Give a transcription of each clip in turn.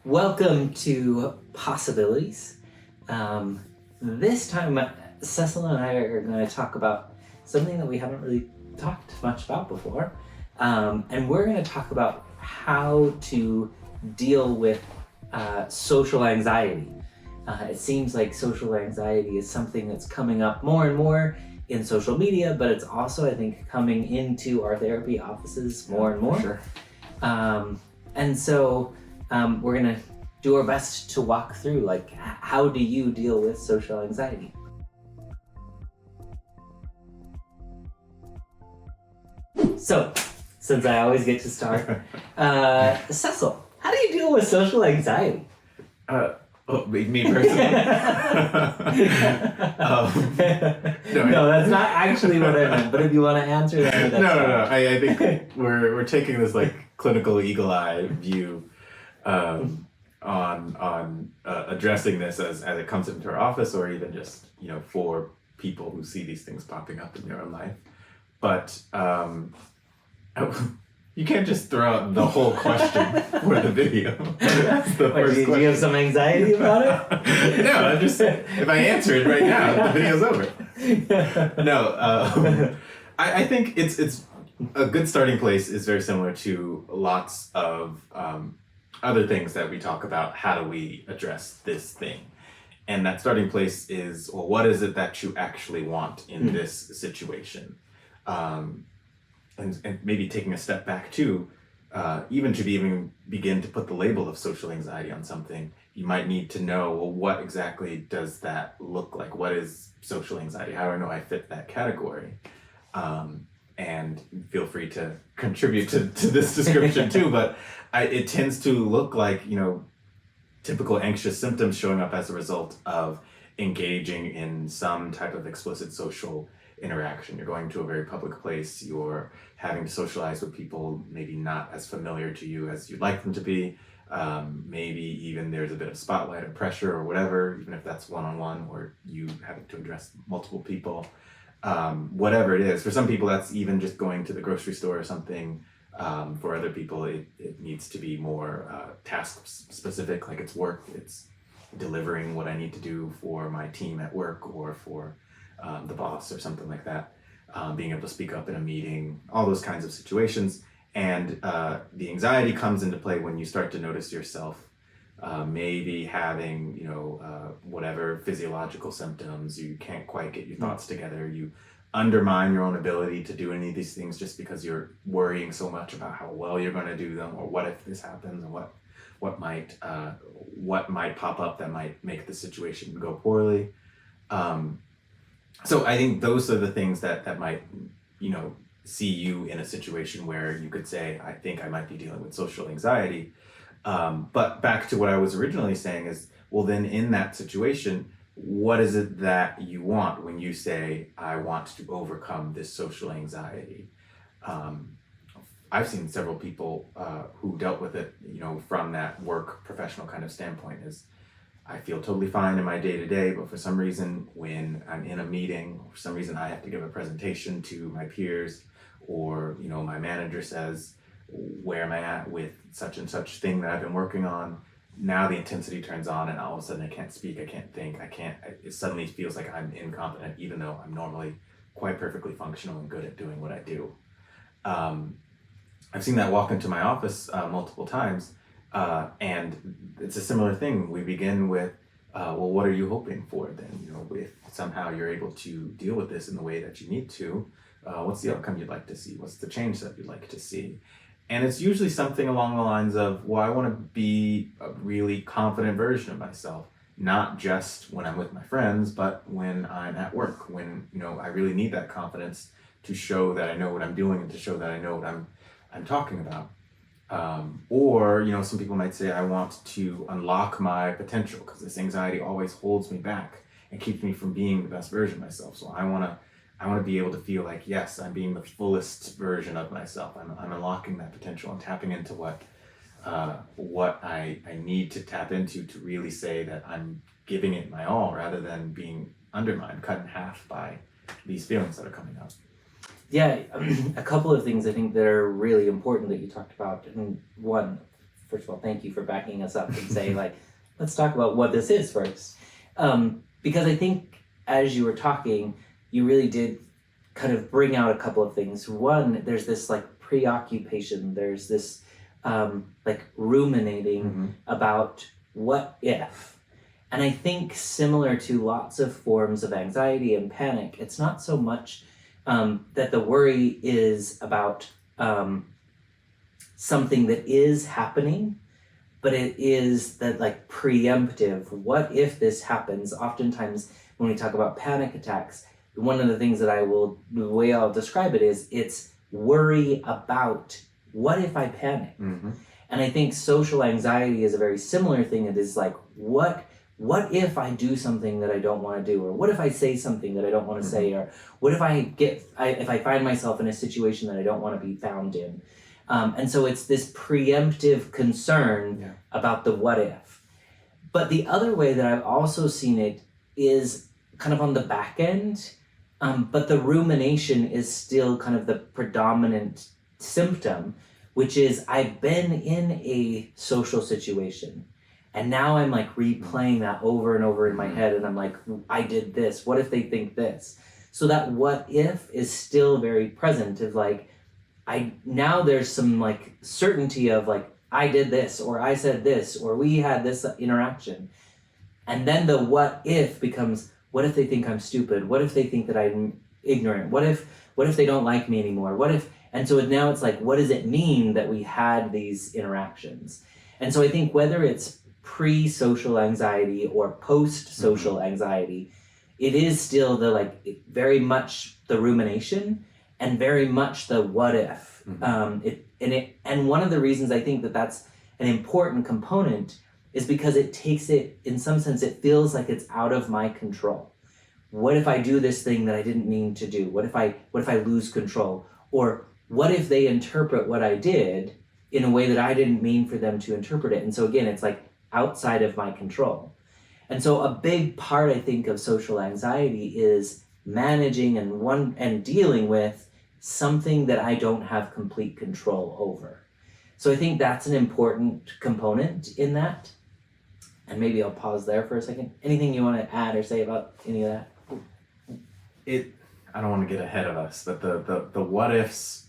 Welcome to Possibilities. This time, Cecil and I are going to talk about something that we haven't really talked much about before. And we're going to talk about how to deal with social anxiety. It seems like social anxiety is something that's coming up more and more in social media, but it's also, I think, coming into our therapy offices more and more. Sure. And so we're gonna do our best to walk through, like, how do you deal with social anxiety? So, since I always get to start, Cecil, how do you deal with social anxiety? Me personally? No, that's not actually what I meant, but if you want to answer that, that's No. I think we're taking this like clinical eagle eye view on addressing this as it comes into our office, or even just for people who see these things popping up in their own life. But you can't just throw out the whole question for the video. That's the first question. Do you have some anxiety about it? No, I'm just saying, if I answer it right now, the video's over. No, I think it's a good starting place is very similar to lots of other things that we talk about. How do we address this thing? And that starting place is, well, what is it that you actually want in this situation? And maybe taking a step back too, even to even begin to put the label of social anxiety on something, you might need to know, well, what exactly does that look like? What is social anxiety? How do I know I fit that category? And feel free to contribute to this description too, but it tends to look like, typical anxious symptoms showing up as a result of engaging in some type of explicit social interaction. You're going to a very public place, you're having to socialize with people maybe not as familiar to you as you'd like them to be. Maybe even there's a bit of spotlight or pressure or whatever, even if that's one-on-one or you having to address multiple people. Whatever it is, for some people that's even just going to the grocery store or something. For other people it needs to be more task specific, like it's work, it's delivering what I need to do for my team at work or for the boss or something like that, being able to speak up in a meeting, all those kinds of situations. And the anxiety comes into play when you start to notice yourself maybe having, whatever physiological symptoms, you can't quite get your thoughts together, you undermine your own ability to do any of these things just because you're worrying so much about how well you're going to do them, or what if this happens, and what might pop up that might make the situation go poorly. So I think those are the things that might, see you in a situation where you could say, I think I might be dealing with social anxiety. But back to what I was originally saying is, well, then in that situation, what is it that you want when you say, I want to overcome this social anxiety? I've seen several people who dealt with it, from that work professional kind of standpoint, is I feel totally fine in my day-to-day, but for some reason when I'm in a meeting, or for some reason I have to give a presentation to my peers, or my manager says, where am I at with such and such thing that I've been working on? Now the intensity turns on and all of a sudden I can't speak, I can't think, it suddenly feels like I'm incompetent, even though I'm normally quite perfectly functional and good at doing what I do. I've seen that walk into my office multiple times. And it's a similar thing. We begin with, well, what are you hoping for then? If somehow you're able to deal with this in the way that you need to, what's the outcome you'd like to see? What's the change that you'd like to see? And it's usually something along the lines of, well, I want to be a really confident version of myself, not just when I'm with my friends, but when I'm at work, when, I really need that confidence to show that I know what I'm doing and to show that I know what I'm talking about. Or some people might say, I want to unlock my potential because this anxiety always holds me back and keeps me from being the best version of myself. So I want to be able to feel like, yes, I'm being the fullest version of myself. I'm unlocking that potential and tapping into what I need to tap into to really say that I'm giving it my all, rather than being undermined, cut in half by these feelings that are coming up. Yeah, a couple of things I think that are really important that you talked about. And one, first of all, thank you for backing us up and say like, let's talk about what this is first. Because I think as you were talking, you really did kind of bring out a couple of things. One, there's this like preoccupation, there's this like ruminating about what if. And I think similar to lots of forms of anxiety and panic, it's not so much that the worry is about something that is happening, but it is that like preemptive, what if this happens? Oftentimes when we talk about panic attacks, one of the things that the way I'll describe it is it's worry about what if I panic? And I think social anxiety is a very similar thing. It is like, what if I do something that I don't want to do? Or what if I say something that I don't want to say? Or what if if I find myself in a situation that I don't want to be found in? And so it's this preemptive concern about the what if. But the other way that I've also seen it is kind of on the back end, but the rumination is still kind of the predominant symptom, which is I've been in a social situation and now I'm like replaying that over and over in my head, and I'm like, I did this, what if they think this? So that what if is still very present of like, now there's some like certainty of like, I did this, or I said this, or we had this interaction. And then the what if becomes, what if they think I'm stupid? What if they think that I'm ignorant? What if they don't like me anymore? And so now it's like, what does it mean that we had these interactions? And so I think whether it's pre-social anxiety or post-social anxiety, it is still the like very much the rumination and very much the what if. And one of the reasons I think that that's an important component is because it takes it, in some sense, it feels like it's out of my control. What if I do this thing that I didn't mean to do? What if I lose control? Or what if they interpret what I did in a way that I didn't mean for them to interpret it? And so again, it's like outside of my control. And so a big part, I think, of social anxiety is managing and dealing with something that I don't have complete control over. So I think that's an important component in that. And maybe I'll pause there for a second. Anything you want to add or say about any of that? I don't want to get ahead of us, but the what ifs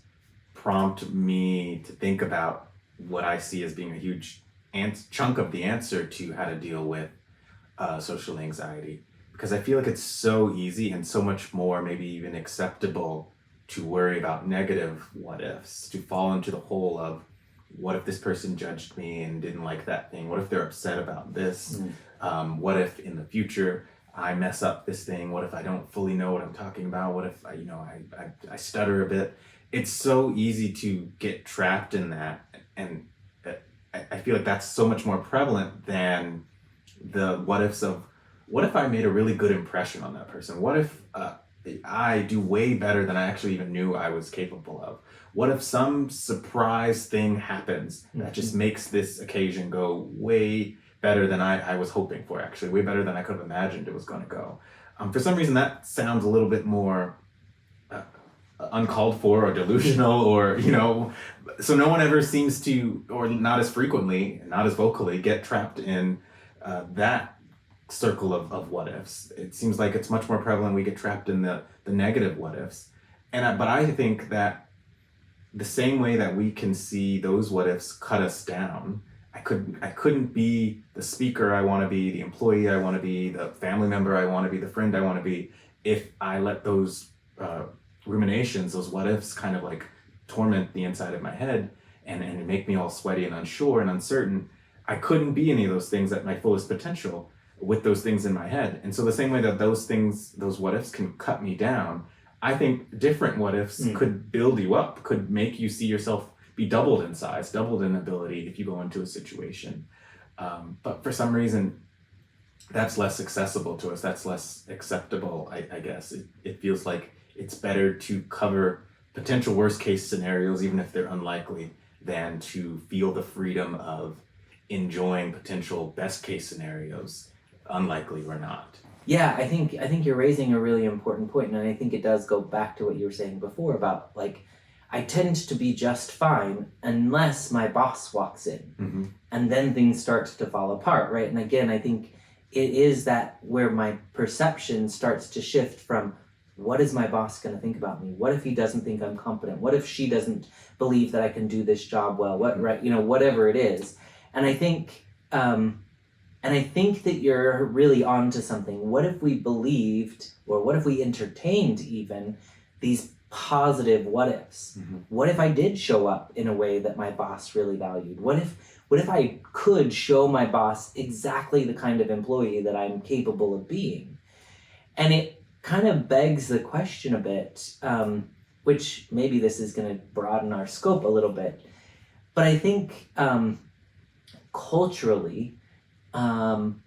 prompt me to think about what I see as being a huge chunk of the answer to how to deal with social anxiety. Because I feel like it's so easy and so much more maybe even acceptable to worry about negative what ifs, to fall into the hole of what if this person judged me and didn't like that thing? What if they're upset about this? What if in the future I mess up this thing? What if I don't fully know what I'm talking about? What if I stutter a bit? It's so easy to get trapped in that, and I feel like that's so much more prevalent than the what ifs of what if I made a really good impression on that person? What if I do way better than I actually even knew I was capable of? What if some surprise thing happens that just makes this occasion go way better than I was hoping for, actually, way better than I could have imagined it was going to go? For some reason, that sounds a little bit more uncalled for or delusional, or, so no one ever seems to, or not as frequently, not as vocally, get trapped in that circle of what ifs. It seems like it's much more prevalent we get trapped in the negative what ifs. But I think that the same way that we can see those what ifs cut us down, I couldn't be the speaker I want to be, the employee I want to be, the family member I want to be, the friend I want to be, if I let those ruminations, those what ifs kind of like torment the inside of my head and make me all sweaty and unsure and uncertain. I couldn't be any of those things at my fullest potential with those things in my head. And so the same way that those things, those what ifs can cut me down, I think different what ifs could build you up, could make you see yourself be doubled in size, doubled in ability if you go into a situation. But for some reason, that's less accessible to us. That's less acceptable, I guess. It feels like it's better to cover potential worst case scenarios, even if they're unlikely, than to feel the freedom of enjoying potential best case scenarios, unlikely or not. Yeah, I think you're raising a really important point, and I think it does go back to what you were saying before about like, I tend to be just fine unless my boss walks in. Mm-hmm. And then things start to fall apart, right? And again, I think it is that where my perception starts to shift from, what is my boss going to think about me? What if he doesn't think I'm competent? What if she doesn't believe that I can do this job well? What, right? Whatever it is. And I think that you're really onto something. What if we believed, or what if we entertained even these positive what ifs? Mm-hmm. What if I did show up in a way that my boss really valued? What if I could show my boss exactly the kind of employee that I'm capable of being? And it kind of begs the question a bit, which maybe this is going to broaden our scope a little bit, but I think culturally,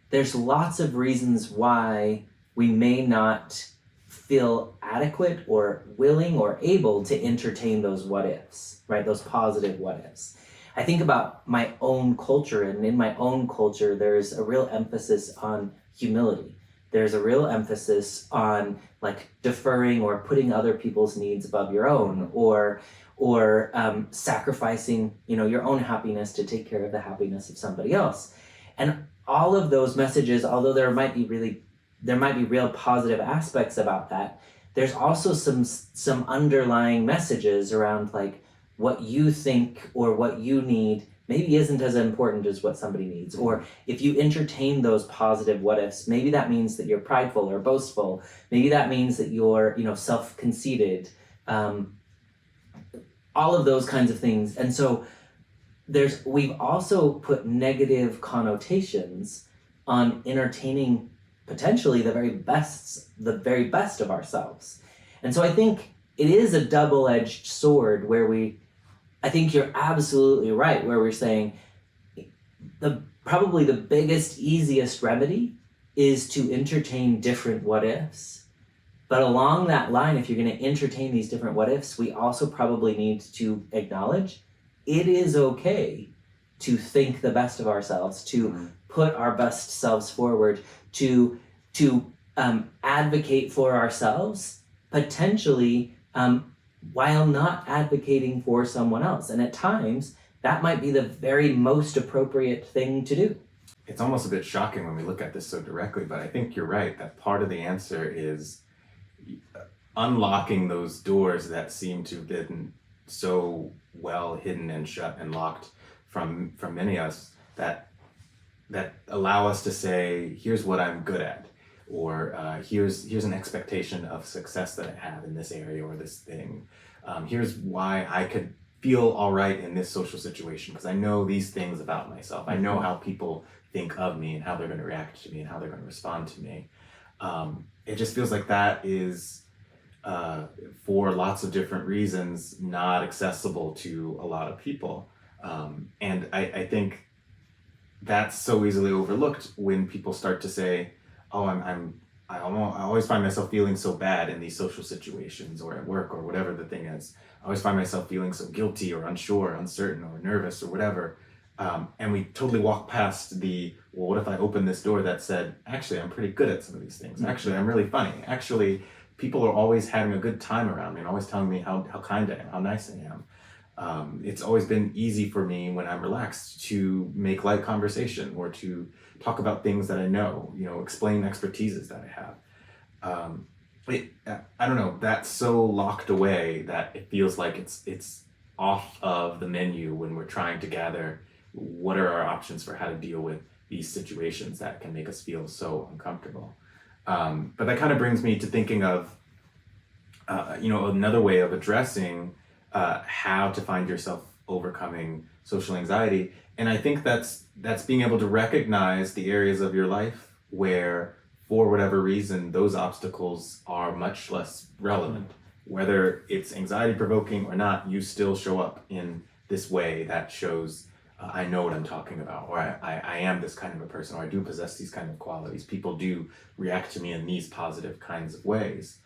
there's lots of reasons why we may not feel adequate or willing or able to entertain those what ifs, right? Those positive what ifs. I think about my own culture, and in my own culture, there's a real emphasis on humility. There's a real emphasis on like deferring or putting other people's needs above your own, or sacrificing, your own happiness to take care of the happiness of somebody else. And all of those messages, although there might be real positive aspects about that, there's also some underlying messages around like what you think or what you need maybe isn't as important as what somebody needs. Or if you entertain those positive what ifs, maybe that means that you're prideful or boastful. Maybe that means that you're, self-conceited. All of those kinds of things. And so we've also put negative connotations on entertaining potentially the very best of ourselves. And so I think it is a double-edged sword where I think you're absolutely right, where we're saying probably the biggest, easiest remedy is to entertain different what ifs. But along that line, if you're going to entertain these different what ifs, we also probably need to acknowledge it is okay to think the best of ourselves, to put our best selves forward, to advocate for ourselves, potentially while not advocating for someone else. And at times, that might be the very most appropriate thing to do. It's almost a bit shocking when we look at this so directly, but I think you're right that part of the answer is unlocking those doors that seem to have been so well hidden and shut and locked from many of us that allow us to say, here's what I'm good at, or here's an expectation of success that I have in this area or this thing. Here's why I could feel all right in this social situation, because I know these things about myself. I know how people think of me and how they're going to react to me and how they're going to respond to me. It just feels like that is, for lots of different reasons, not accessible to a lot of people. And I think that's so easily overlooked when people start to say, oh, I always find myself feeling so bad in these social situations or at work or whatever the thing is. I always find myself feeling so guilty or unsure, uncertain or nervous or whatever. And we totally walk past well, what if I open this door that said, actually, I'm pretty good at some of these things. Actually, I'm really funny. Actually, people are always having a good time around me and always telling me how kind I am, how nice I am. It's always been easy for me when I'm relaxed to make light conversation or to talk about things that I know, explain expertises that I have. I don't know, that's so locked away that it feels like it's off of the menu when we're trying to gather what are our options for how to deal with these situations that can make us feel so uncomfortable. But that kind of brings me to thinking of, another way of addressing how to find yourself overcoming social anxiety. And I think that's being able to recognize the areas of your life where, for whatever reason, those obstacles are much less relevant. Whether it's anxiety provoking or not, you still show up in this way that shows I know what I'm talking about, or I am this kind of a person, or I do possess these kind of qualities. People do react to me in these positive kinds of ways.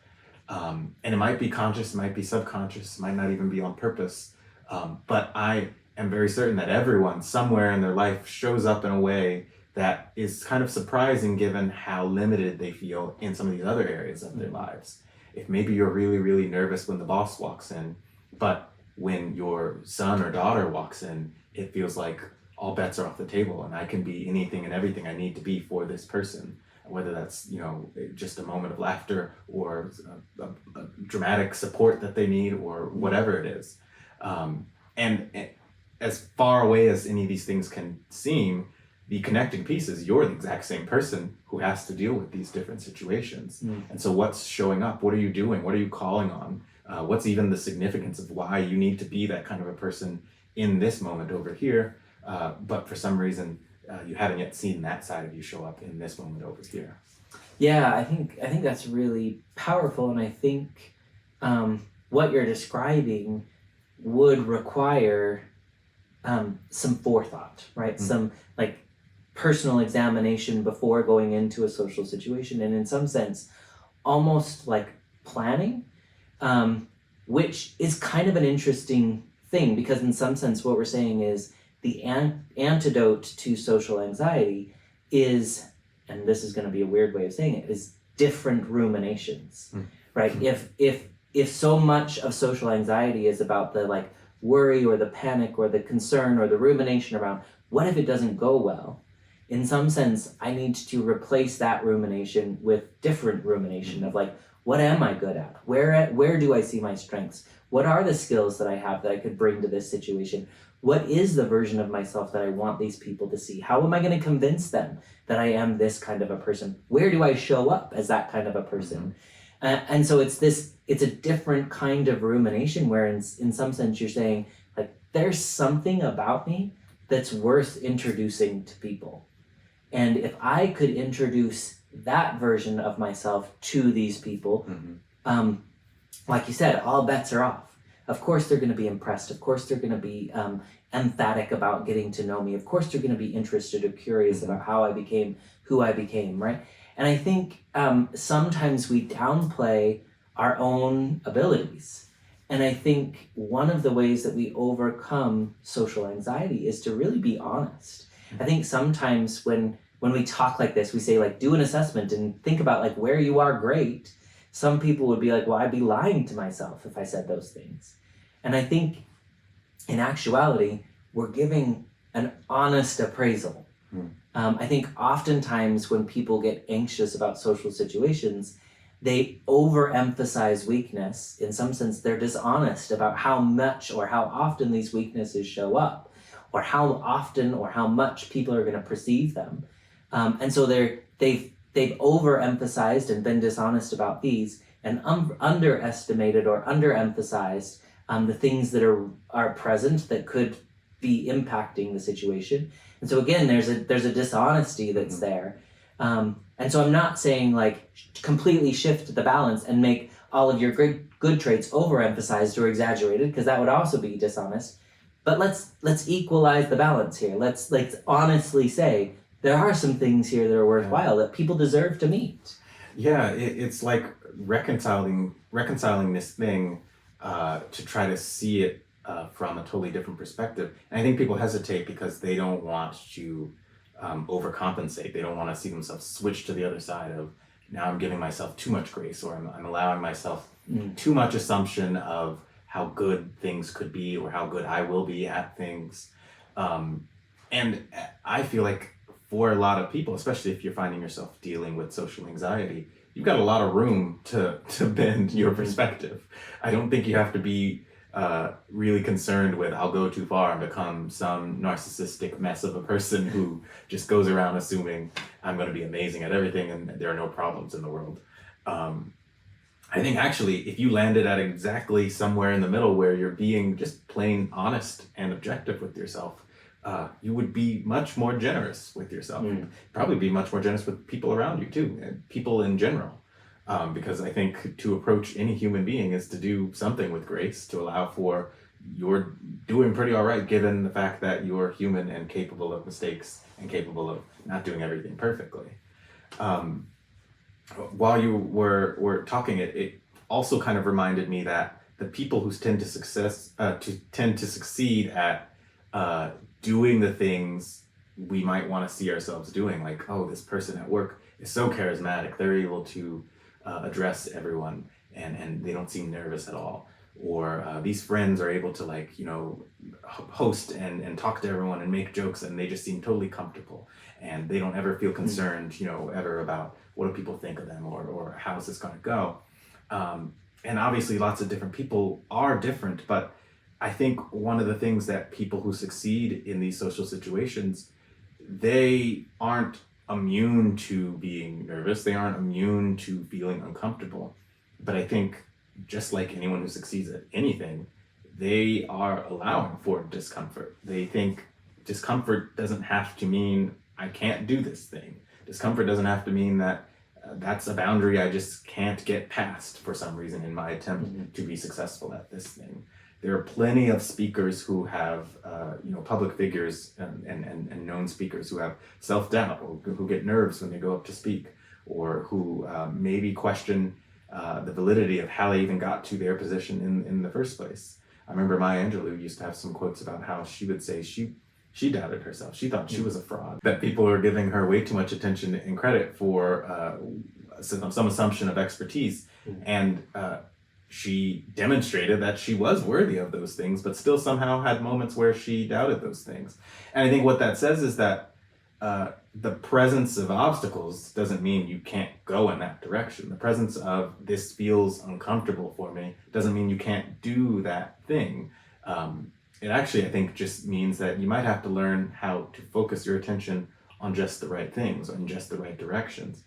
And it might be conscious, it might be subconscious, it might not even be on purpose. But I am very certain that everyone somewhere in their life shows up in a way that is kind of surprising given how limited they feel in some of these other areas of their lives. If maybe you're really, really nervous when the boss walks in, but when your son or daughter walks in, it feels like all bets are off the table and I can be anything and everything I need to be for this person, whether that's, you know, just a moment of laughter or a dramatic support that they need or whatever it is. And as far away as any of these things can seem, the connecting piece is you're the exact same person who has to deal with these different situations. And so what's showing up? What are you doing? What are you calling on? What's even the significance of why you need to be that kind of a person in this moment over here? But for some reason, you haven't yet seen that side of you show up in this moment over here. Yeah, I think that's really powerful, and I think what you're describing would require some forethought, right? Some like personal examination before going into a social situation, and in some sense, almost like planning, which is kind of an interesting thing because in some sense, what we're saying is the antidote to social anxiety is, and this is going to be a weird way of saying it, is different ruminations, right? If so much of social anxiety is about the like worry or the panic or the concern or the rumination around what if it doesn't go well, in some sense, I need to replace that rumination with different rumination of like, what am I good at? Where do I see my strengths? What are the skills that I have that I could bring to this situation? What is the version of myself that I want these people to see? How am I going to convince them that I am this kind of a person? Where do I show up as that kind of a person? And so it's a different kind of rumination where in some sense you're saying like, there's something about me that's worth introducing to people. And if I could introduce that version of myself to these people, like you said, all bets are off. Of course they're going to be impressed. Of course they're going to be emphatic about getting to know me. Of course they're going to be interested or curious about how I became who I became, right? And I think sometimes we downplay our own abilities. And I think one of the ways that we overcome social anxiety is to really be honest. I think sometimes when we talk like this, we say like, do an assessment and think about like where you are great. Some people would be like, well, I'd be lying to myself if I said those things. And I think in actuality, we're giving an honest appraisal. I think oftentimes when people get anxious about social situations, they overemphasize weakness. In some sense, they're dishonest about how much or how often these weaknesses show up, or how often or how much people are going to perceive them. And so they've overemphasized and been dishonest about these and underestimated or underemphasized the things that are present that could be impacting the situation. And so again, there's a dishonesty that's there. And so I'm not saying like completely shift the balance and make all of your good traits overemphasized or exaggerated, because that would also be dishonest. But let's equalize the balance here. Let's honestly say there are some things here that are worthwhile that people deserve to meet. Yeah, it's like reconciling this thing to try to see it from a totally different perspective. And I think people hesitate because they don't want to overcompensate. They don't want to see themselves switch to the other side of, now I'm giving myself too much grace, or I'm allowing myself too much assumption of how good things could be or how good I will be at things. And I feel like for a lot of people, especially if you're finding yourself dealing with social anxiety, you've got a lot of room to bend your perspective. I don't think you have to be really concerned with, I'll go too far and become some narcissistic mess of a person who just goes around assuming I'm going to be amazing at everything and there are no problems in the world. I think actually, if you landed at exactly somewhere in the middle where you're being just plain honest and objective with yourself, you would be much more generous with yourself. Probably be much more generous with people around you too, and people in general. Because I think to approach any human being is to do something with grace, to allow for you're doing pretty all right given the fact that you're human and capable of mistakes and capable of not doing everything perfectly. While you were talking, it also kind of reminded me that the people who tend to succeed at doing the things we might want to see ourselves doing, like, oh, this person at work is so charismatic, they're able to address everyone and they don't seem nervous at all. or these friends are able to like, you know, host and talk to everyone and make jokes, and they just seem totally comfortable, and they don't ever feel concerned, you know, ever about what do people think of them, or how is this going to go. And obviously lots of different people are different, but I think one of the things that people who succeed in these social situations, they aren't immune to being nervous, they aren't immune to feeling uncomfortable. But I think just like anyone who succeeds at anything, they are allowing for discomfort. They think discomfort doesn't have to mean I can't do this thing. Discomfort doesn't have to mean that that's a boundary I just can't get past for some reason in my attempt to be successful at this thing. There are plenty of speakers who have, you know, public figures and known speakers who have self-doubt, or who get nerves when they go up to speak, or who maybe question the validity of how they even got to their position in the first place. I remember Maya Angelou used to have some quotes about how she would say she doubted herself. She thought she was a fraud, that people were giving her way too much attention and credit for some assumption of expertise. And she demonstrated that she was worthy of those things, but still somehow had moments where she doubted those things. And I think what that says is that the presence of obstacles doesn't mean you can't go in that direction. The presence of this feels uncomfortable for me doesn't mean you can't do that thing. It actually, I think, just means that you might have to learn how to focus your attention on just the right things, on just the right directions.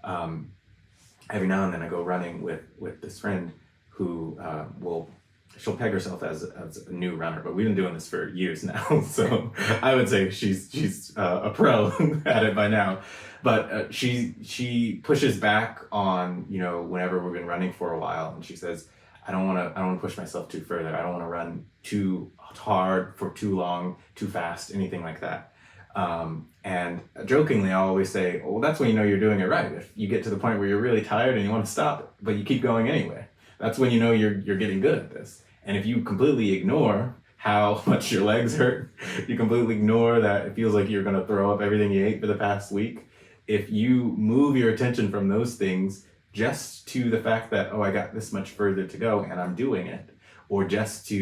Every now and then I go running with this friend who she'll peg herself as a new runner, but we've been doing this for years now. So I would say she's a pro at it by now. But she pushes back on, you know, whenever we've been running for a while, and she says, I don't want to push myself too further. I don't want to run too hard for too long, too fast, anything like that. And jokingly, I always say, well, that's when you know you're doing it right. If you get to the point where you're really tired and you want to stop, but you keep going anyway, that's when you know you're getting good at this. And if you completely ignore how much your legs hurt, you completely ignore that it feels like you're going to throw up everything you ate for the past week, if you move your attention from those things just to the fact that, oh, I got this much further to go and I'm doing it, or just to,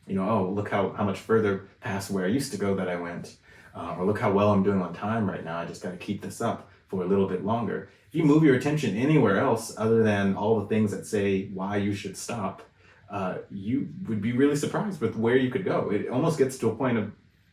you know, oh, look how much further past where I used to go that I went, or look how well I'm doing on time right now, I just got to keep this up for a little bit longer. If you move your attention anywhere else other than all the things that say why you should stop, you would be really surprised with where you could go. It almost gets to a point of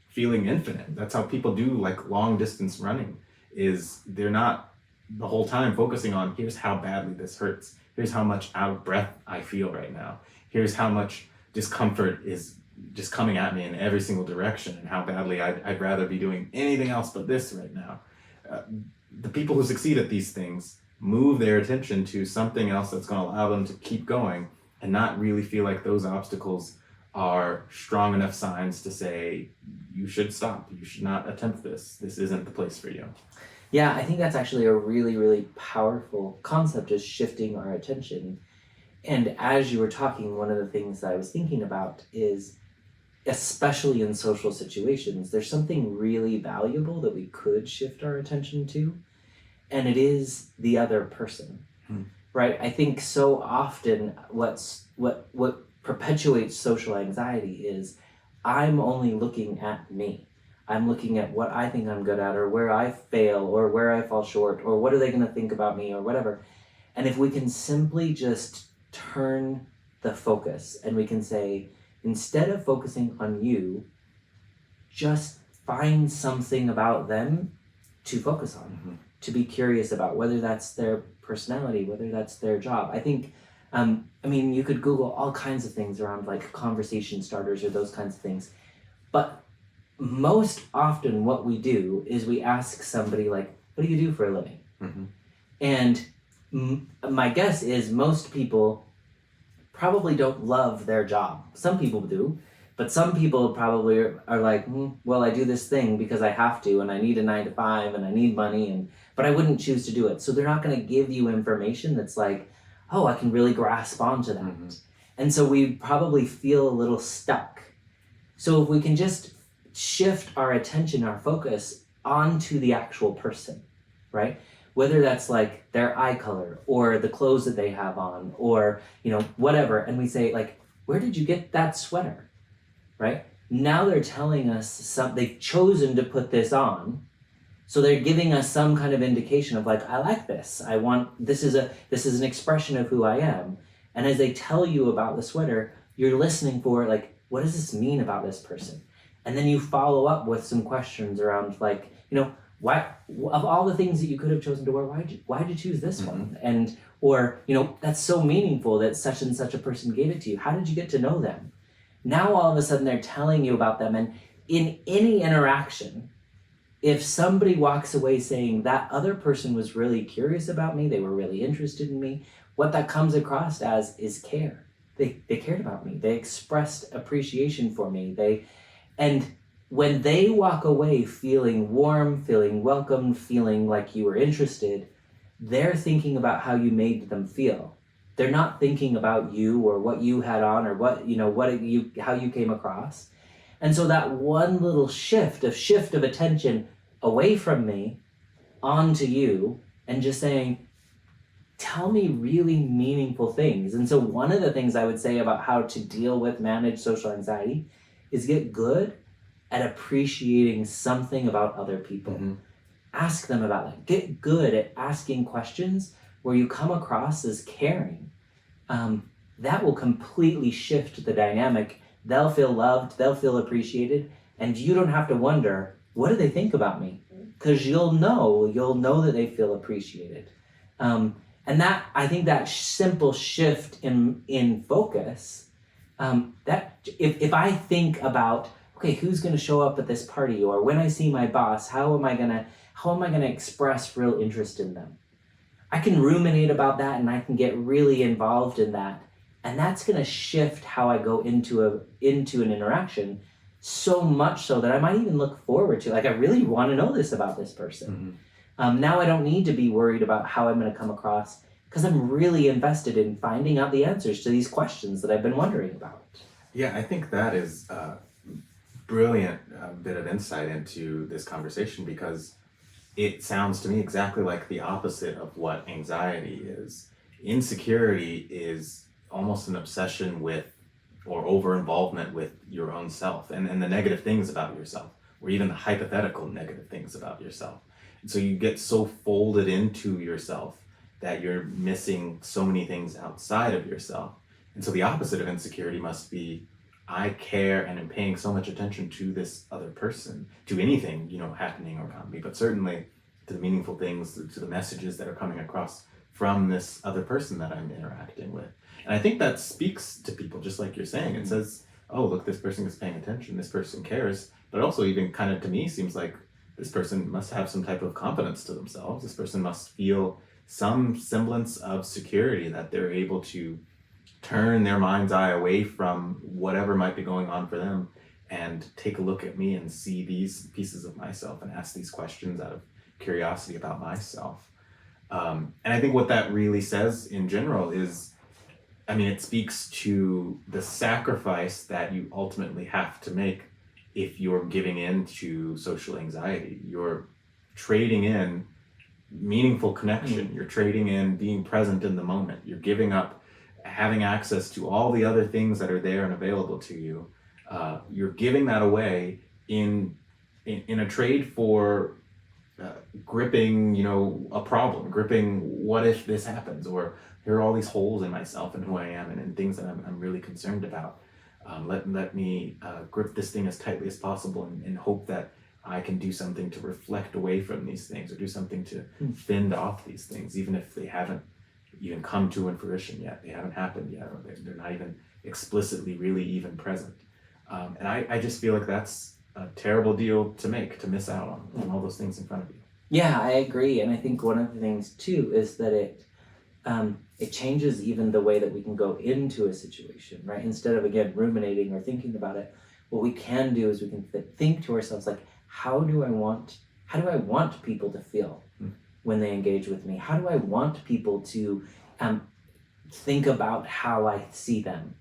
feeling infinite. That's how people do like long distance running, is they're not the whole time focusing on here's how badly this hurts, here's how much out of breath I feel right now, here's how much discomfort is just coming at me in every single direction, and how badly I'd rather be doing anything else but this right now. The people who succeed at these things move their attention to something else that's going to allow them to keep going and not really feel like those obstacles are strong enough signs to say you should stop, you should not attempt this isn't the place for you. Yeah, I think that's actually a really, really powerful concept, is shifting our attention. And as you were talking, one of the things that I was thinking about is, especially in social situations, there's something really valuable that we could shift our attention to, and it is the other person. Right? I think so often what perpetuates social anxiety is I'm only looking at me. I'm looking at what I think I'm good at, or where I fail, or where I fall short, or what are they going to think about me, or whatever. And if we can simply just turn the focus and we can say, instead of focusing on you, just find something about them to focus on, to be curious about, whether that's their personality, whether that's their job. I think, I mean, you could Google all kinds of things around like conversation starters or those kinds of things. But most often what we do is we ask somebody like, what do you do for a living? And my guess is most people probably don't love their job. Some people do, but some people probably are like, well, I do this thing because I have to, and I need a 9 to 5, and I need money, but I wouldn't choose to do it. So they're not going to give you information that's like, oh, I can really grasp onto that. And so we probably feel a little stuck. So if we can just shift our attention, our focus onto the actual person, right? whether that's like their eye color or the clothes that they have on or, whatever. And we say like, where did you get that sweater? Right? Now they're telling us they've chosen to put this on. So they're giving us some kind of indication of like, I like this. This is an expression of who I am. And as they tell you about the sweater, you're listening for like, what does this mean about this person? And then you follow up with some questions around like, why, of all the things that you could have chosen to wear, why'd you choose this one? And, or, that's so meaningful that such and such a person gave it to you. How did you get to know them? Now all of a sudden they're telling you about them. And in any interaction, if somebody walks away saying that other person was really curious about me, they were really interested in me, what that comes across as is care. They cared about me. They expressed appreciation for me. And when they walk away feeling warm, feeling welcomed, feeling like you were interested, they're thinking about how you made them feel. They're not thinking about you or what you had on or how you came across. And so that one little shift of attention away from me onto you and just saying, tell me really meaningful things. And so one of the things I would say about how to manage social anxiety is get good at appreciating something about other people. Ask them about it. Get good at asking questions where you come across as caring. That will completely shift the dynamic. They'll feel loved, they'll feel appreciated, and you don't have to wonder, what do they think about me? Because you'll know that they feel appreciated. And that, I think that simple shift in focus, that if I think about, okay, who's going to show up at this party, or when I see my boss, how am I gonna express real interest in them? I can ruminate about that, and I can get really involved in that, and that's going to shift how I go into an interaction, so much so that I might even look forward to, like, I really want to know this about this person. Now I don't need to be worried about how I'm going to come across, because I'm really invested in finding out the answers to these questions that I've been wondering about. Yeah, I think that is a brilliant bit of insight into this conversation, because it sounds to me exactly like the opposite of what anxiety is. Insecurity is almost an obsession with or over-involvement with your own self and the negative things about yourself, or even the hypothetical negative things about yourself. And so you get so folded into yourself that you're missing so many things outside of yourself. And so the opposite of insecurity must be, I care and am paying so much attention to this other person, to anything, happening around me, but certainly to the meaningful things, to the messages that are coming across from this other person that I'm interacting with. And I think that speaks to people, just like you're saying. It says, oh, look, this person is paying attention, this person cares, but also even kind of to me seems like this person must have some type of confidence to themselves. This person must feel some semblance of security, that they're able to turn their mind's eye away from whatever might be going on for them and take a look at me and see these pieces of myself and ask these questions out of curiosity about myself. And I think what that really says in general is, it speaks to the sacrifice that you ultimately have to make if you're giving in to social anxiety. You're trading in meaningful connection. You're trading in being present in the moment. You're giving up having access to all the other things that are there and available to you. You're giving that away in a trade for gripping, a problem, gripping what if this happens, or here are all these holes in myself and who I am and things that I'm really concerned about. Let me grip this thing as tightly as possible and hope that I can do something to reflect away from these things, or do something to fend off these things, even if they haven't even come to fruition yet. They haven't happened yet, or they're not even explicitly really even present. And I just feel like that's a terrible deal to miss out on all those things in front of you. Yeah, I agree. And I think one of the things too is that it changes even the way that we can go into a situation, right? Instead of, again, ruminating or thinking about it, what we can do is we can think to ourselves, like, how do I want people to feel when they engage with me? How do I want people to think about how I see them?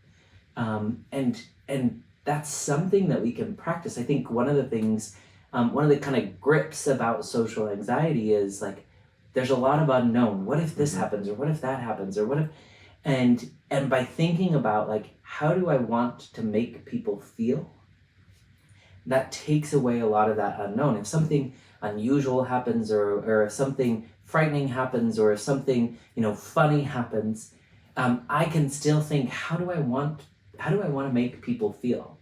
And that's something that we can practice. I think one of the things, one of the kind of grips about social anxiety is, like, there's a lot of unknown. What if this Mhm. happens, or what if that happens, or what if, and by thinking about like, how do I want to make people feel, that takes away a lot of that unknown. If something unusual happens, or if something frightening happens, or if something, funny happens, I can still think, how do I want to make people feel?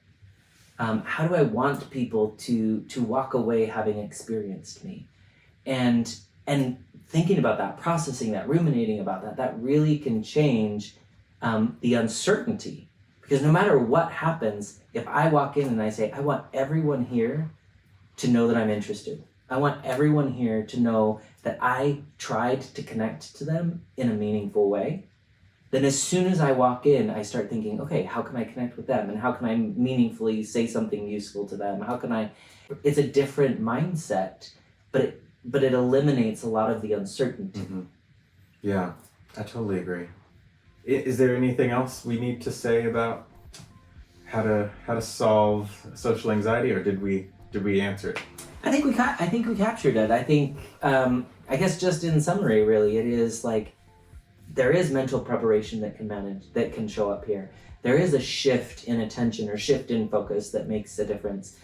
How do I want people to walk away having experienced me? And thinking about that, processing that, ruminating about that, that really can change the uncertainty. Because no matter what happens, if I walk in and I say, I want everyone here to know that I'm interested. I want everyone here to know that I tried to connect to them in a meaningful way. Then as soon as I walk in, I start thinking, okay, how can I connect with them? And how can I meaningfully say something useful to them? It's a different mindset, but it eliminates a lot of the uncertainty. Mm-hmm. Yeah, I totally agree. Is there anything else we need to say about how to solve social anxiety, or did we answer it? I think we captured it. I guess just in summary, really, it is like, there is mental preparation that can show up here. There is a shift in attention or shift in focus that makes a difference.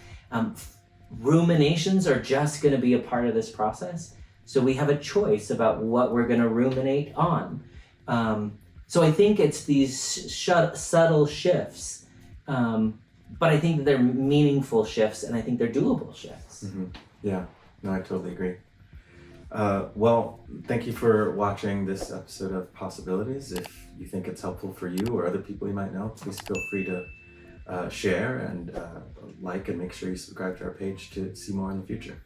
Ruminations are just going to be a part of this process. So we have a choice about what we're going to ruminate on. So I think it's these subtle shifts, but I think that they're meaningful shifts, and I think they're doable shifts. Mm-hmm. Yeah, no, I totally agree. Well, thank you for watching this episode of Possibilities. If you think it's helpful for you or other people you might know, please feel free to share and like, and make sure you subscribe to our page to see more in the future.